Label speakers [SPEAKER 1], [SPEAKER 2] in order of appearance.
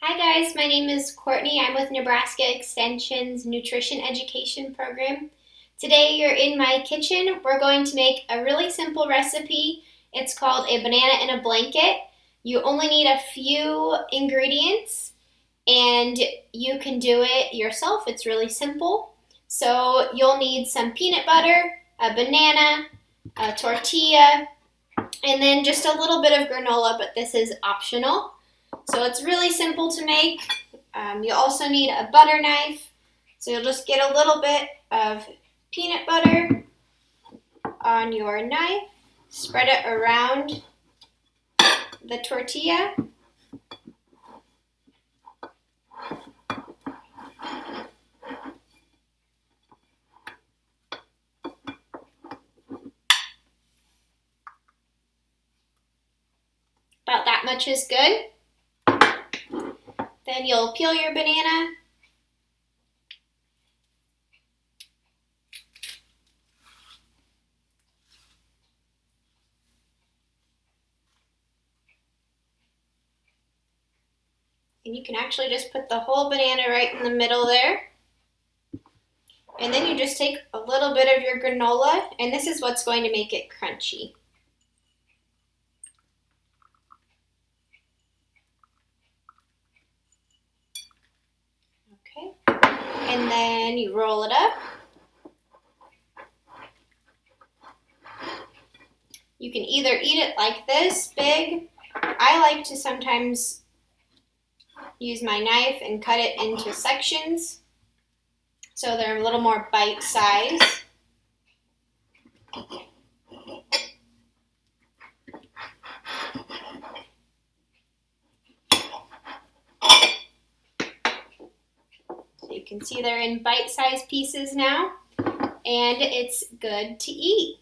[SPEAKER 1] Hi guys, my name is Courtney. I'm with Nebraska Extension's Nutrition Education Program. Today you're in my kitchen. We're going to make a really simple recipe. It's called a banana in a blanket. You only need a few ingredients and you can do it yourself. It's really simple. So you'll need some peanut butter, a banana, a tortilla, and then just a little bit of granola, but this is optional. So it's really simple to make. You'll also need a butter knife. So you'll just get a little bit of peanut butter on your knife, spread it around the tortilla. About that much is good. Then you'll peel your banana. And you can actually just put the whole banana right in the middle there. And then you just take a little bit of your granola, and this is what's going to make it crunchy. Okay, and then you roll it up. You can either eat it like this, big. I like to sometimes use my knife and cut it into sections so they're a little more bite size. So you can see they're in bite-sized pieces now, and it's good to eat.